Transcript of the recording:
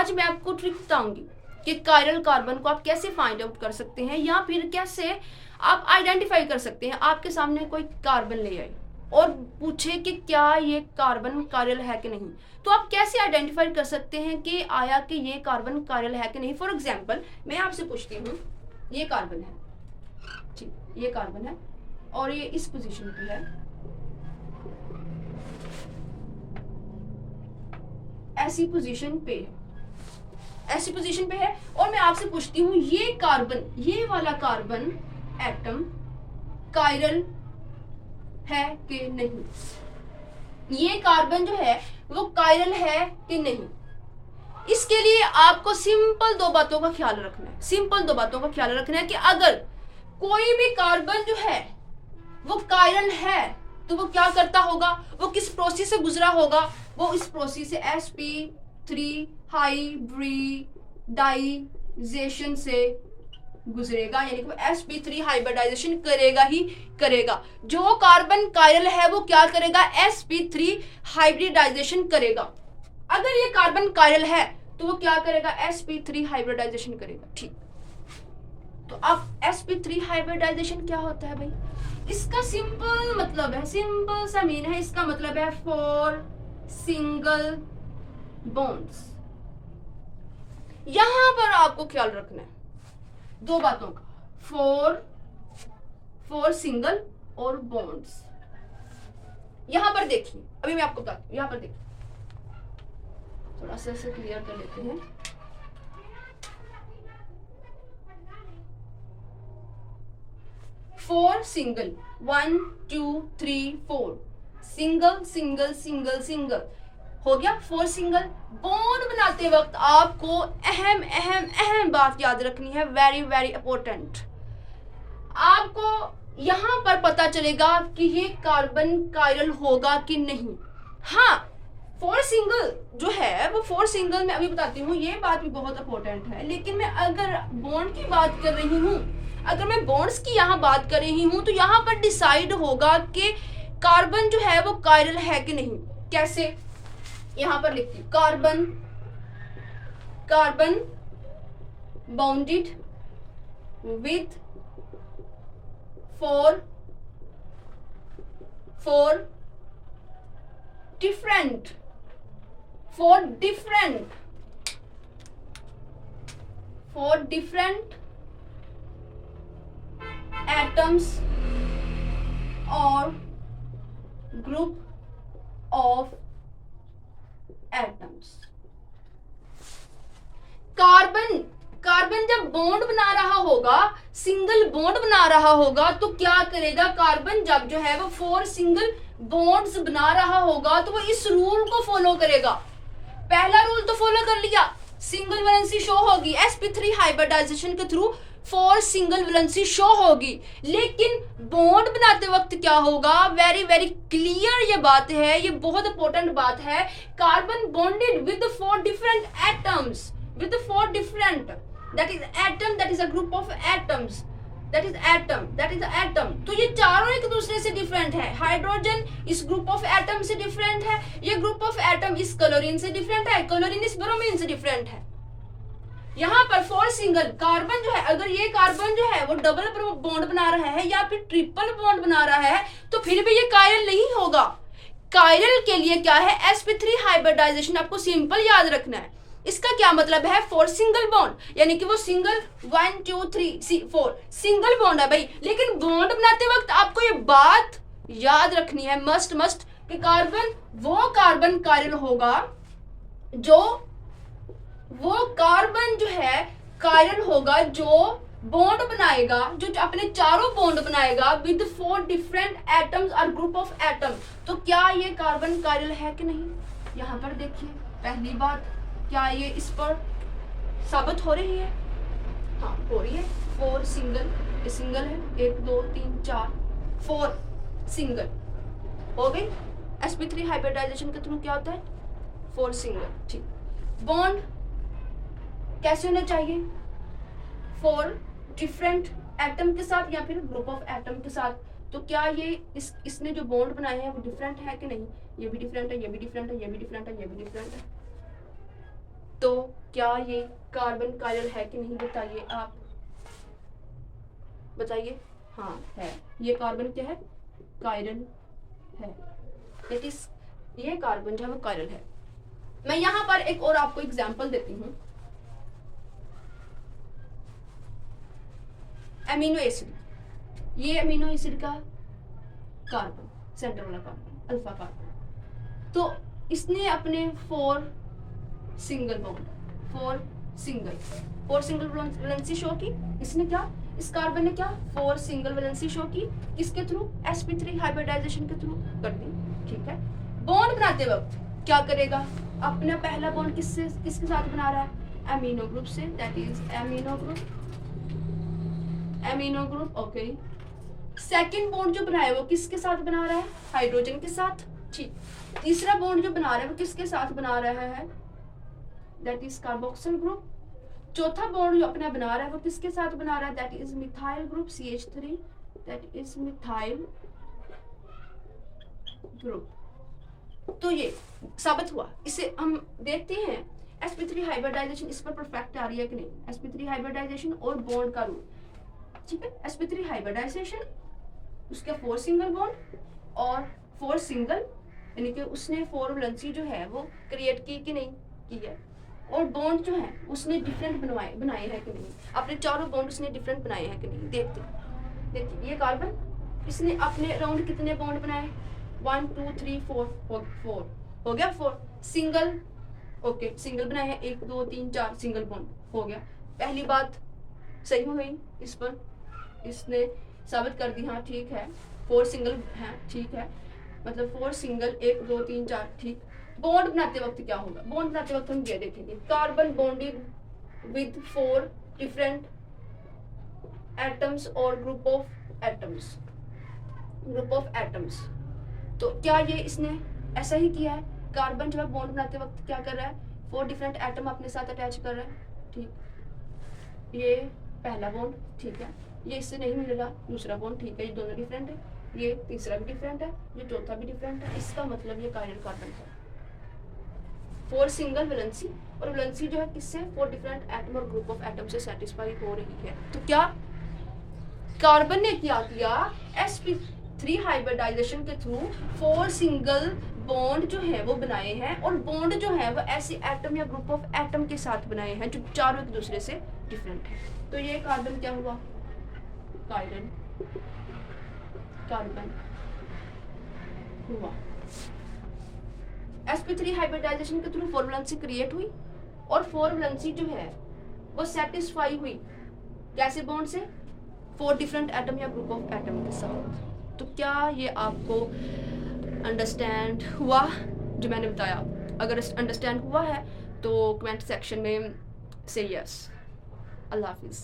आज मैं आपको ट्रिक बताऊंगी कि कायरल कार्बन को आप कैसे फाइंड आउट कर सकते हैं या फिर कैसे आप आइडेंटिफाई कर सकते हैं। आपके सामने कोई कार्बन ले आए और पूछे कि क्या ये कार्बन कायरल है कि नहीं, तो आप कैसे आइडेंटिफाई कर सकते हैं कि आया कि ये कार्बन कायरल है कि नहीं। फॉर एग्जांपल मैं आपसे पूछती हूँ, ये कार्बन है, ठीक, ये कार्बन है और ये इस पोजीशन पे है, ऐसी पोजीशन पे है, ऐसी पोजीशन पे है, और मैं आपसे पूछती हूँ ये कार्बन, ये वाला कार्बन एटम कायरल है कि नहीं, ये कार्बन जो है वो कायरल है कि नहीं। इसके लिए आपको सिंपल दो बातों का ख्याल रखना है, सिंपल दो बातों का ख्याल रखना है कि अगर कोई भी कार्बन जो है वो कायरल है तो वो क्या करता होगा, वो किस प्रोसेस से गुजरा होगा, वो इस प्रोसेस से sp3 हाइब्रिडाइजेशन से गुजरेगा, यानी कि वो sp3 हाइब्रिडाइजेशन करेगा ही करेगा। जो कार्बन कायरल है वो क्या करेगा, sp3 हाइब्रिडाइजेशन करेगा। अगर ये कार्बन कायरल है तो वो क्या करेगा, sp3 हाइब्रिडाइजेशन करेगा, ठीक। तो अब sp3 हाइब्रिडाइजेशन क्या होता है भाई, इसका सिंपल मतलब है, सिंपल सा मीन है, इसका मतलब है फॉर सिंगल बॉन्ड्स। यहां पर आपको ख्याल रखना है दो बातों का, फॉर सिंगल और बॉन्ड्स। यहां पर देखिए, अभी मैं आपको बताती हूं, यहां पर देखिए, थोड़ा सा इसे क्लियर कर लेते हैं। Four single, 1 2 3 4, single single single single हो गया, फोर सिंगल। बॉन्ड बनाते वक्त आपको अहम अहम अहम बात याद रखनी है, वेरी वेरी इंपॉर्टेंट। आपको यहां पर पता चलेगा कि ये कार्बन कायरल होगा कि नहीं। हाँ, फोर सिंगल जो है वो फोर सिंगल मैं अभी बताती हूँ, ये बात भी बहुत इंपॉर्टेंट है। लेकिन मैं अगर बॉन्ड की बात कर रही हूँ, अगर मैं बॉन्ड्स की यहाँ बात कर रही हूँ, तो यहाँ पर डिसाइड होगा कि कार्बन जो है वो कायरल है कि नहीं। कैसे, यहां पर लिखती हूं, carbon carbon bounded with four different atoms और ग्रुप ऑफ एटम्स। कार्बन जब बॉन्ड बना रहा होगा, सिंगल बॉन्ड बना रहा होगा, तो क्या करेगा कार्बन, जब जो है वो फोर सिंगल बॉन्ड्स बना रहा होगा तो वो इस रूल को फॉलो करेगा। पहला रूल तो फॉलो कर लिया, सिंगल वैलेंसी शो होगी, sp3 हाइब्रिडाइजेशन के through four single valency show होगी। लेकिन बॉन्ड बनाते वक्त क्या होगा, वेरी वेरी क्लियर ये बात है, ये बहुत इंपॉर्टेंट बात है। Carbon bonded with four different atoms, with four different, that is atom, that is a group of atoms, that is atom. तो ये चारों एक दूसरे से डिफरेंट है। हाइड्रोजन इस ग्रुप ऑफ एटम से डिफरेंट है, ये ग्रुप ऑफ एटम इस क्लोरीन से डिफरेंट है, क्लोरीन इस ब्रोमीन से डिफरेंट है। यहाँ पर फोर सिंगल कार्बन जो है, अगर ये कार्बन जो है वो डबल बॉन्ड बना रहा है या फिर ट्रिपल बॉन्ड बना रहा है, तो फिर भी ये कायरल नहीं होगा। कायरल के लिए क्या है, sp3 हाइब्रिडाइजेशन आपको सिंपल याद रखना है। इसका क्या मतलब है, फोर सिंगल बॉन्ड, यानी कि वो सिंगल 1 2 3 4 सिंगल बॉन्ड है भाई। लेकिन बॉन्ड बनाते वक्त आपको ये बात याद रखनी है, मस्ट कि कार्बन वो कार्बन कायरल होगा, जो वो कार्बन जो है कायरल होगा जो बॉन्ड बनाएगा, जो अपने चारों बॉन्ड बनाएगा विद फोर डिफरेंट एटम्स और ग्रुप ऑफ एटम। तो क्या ये कार्बन कायरल है कि नहीं, यहाँ पर देखिए पहली बात, क्या ये इस पर साबित हो रही है, हाँ हो रही है। फोर सिंगल, ये सिंगल है, 1 2 3 4 फोर सिंगल हो गई। sp3 हाइब्रिडाइजेशन के थ्रू क्या होता है, फोर सिंगल, ठीक। बॉन्ड कैसे होना चाहिए, फोर डिफरेंट एटम के साथ या फिर ग्रुप ऑफ एटम के साथ। तो क्या ये इसने जो बॉन्ड बनाए हैं वो डिफरेंट है कि नहीं, ये भी डिफरेंट है, ये भी डिफरेंट है, ये भी डिफरेंट है, ये भी डिफरेंट है। तो क्या ये कार्बन कायरल है कि नहीं, बताइए आप, बताइए। हाँ है, ये कार्बन क्या है, कायरल है। दैट इज ये कार्बन जो है वो कायरल है। मैं यहाँ पर एक और आपको एग्जांपल देती हूँ। अमीनो एसिड, ये अमीनो एसिड का कार्बन, सेंटर वाला कार्बन, अल्फा कार्बन, तो इसने अपने 4 single bond, 4 single valency show की। इसने क्या, इस कार्बन ने क्या 4 सिंगल वैलेंसी शो की, किसके थ्रू, sp3 हाइब्रिडाइजेशन के थ्रू कर दी, ठीक है। बॉन्ड बनाते वक्त क्या करेगा, अपना पहला बॉन्ड किसके साथ बना रहा है, अमीनो ग्रुप से, that is amino group, okay. Second bond जो बनाया वो किसके साथ बना रहा है, हाइड्रोजन के साथ, ठीक। तीसरा बॉन्ड जो बना रहा है वो किसके साथ बना रहा है, दैट इज कार्बोक्सिल ग्रुप। चौथा बॉन्ड जो अपना बना रहा है वो किसके साथ बना रहा है, that is methyl group, CH3, that is methyl group. तो ये साबित हुआ। इसे हम देखते हैं sp3 हाइब्रिडाइजेशन इस पर परफेक्ट आ रही है कि नहीं। sp3 हाइब्रिडाइजेशन और बॉन्ड का रूल, ठीक है। sp3 हाइब्रिडाइजेशन, उसके 4 सिंगल बॉन्ड और 4 सिंगल, यानी कि उसने 4 वैलेंसी जो है वो क्रिएट की कि नहीं की है। और बॉन्ड जो है उसने डिफरेंट बनाए हैं कि नहीं, अपने चारों बॉन्ड उसने डिफरेंट बनाए हैं कि नहीं। देखते ये कार्बन, इसने अपने अराउंड कितने बॉन्ड बनाए, 1 2 3 4 हो गया 4 सिंगल, ओके सिंगल बनाए हैं, 1 2 3 4 सिंगल बॉन्ड हो गया। पहली बात सही हो गई, इस पर इसने साबित कर दी, हाँ ठीक है 4 सिंगल है, ठीक है, मतलब 4 सिंगल 1 2 3 4, ठीक। बॉन्ड बनाते वक्त क्या होगा, बॉन्ड बनाते वक्त हम ये देखेंगे, carbon bonding with 4 different atoms और ग्रुप ऑफ एटम्स। तो क्या ये इसने ऐसा ही किया है, कार्बन जो है बॉन्ड बनाते वक्त क्या कर रहा है, 4 डिफरेंट एटम अपने साथ अटैच कर रहा है, ठीक। ये पहला बॉन्ड, ठीक है, ये इससे नहीं मिल रहा, दूसरा बॉन्ड, ठीक है, ये दोनों डिफरेंट है, ये तीसरा भी डिफरेंट है, ये चौथा भी डिफरेंट है। इसका मतलब ये कायरल कार्बन है। 4 सिंगल वैलेंसी, और वैलेंसी जो है किससे, 4 डिफरेंट एटम और ग्रुप ऑफ एटम से सेटिस्फाई हो रही है। तो क्या कार्बन ने क्या किया, sp3 हाइब्रिडाइजेशन के थ्रू 4 सिंगल बॉन्ड जो है वो बनाए हैं, और बॉन्ड जो है वो ऐसे एटम या ग्रुप ऑफ एटम के साथ बनाए हैं जो चारों एक दूसरे से डिफरेंट है। तो ये कार्बन क्या हुआ, कायरल कार्बन हुआ। sp3 हाइब्रिडाइजेशन के थ्रू 4 वैलेंसी क्रिएट हुई, और 4 वैलेंसी जो है वो सेटिस्फाई हुई कैसे बॉन्ड से, 4 डिफरेंट एटम या ग्रुप ऑफ एटम के साथ। तो क्या ये आपको अंडरस्टैंड हुआ जो मैंने बताया? अगर अंडरस्टैंड हुआ है तो कमेंट सेक्शन में से यस। अल्लाह हाफिज़।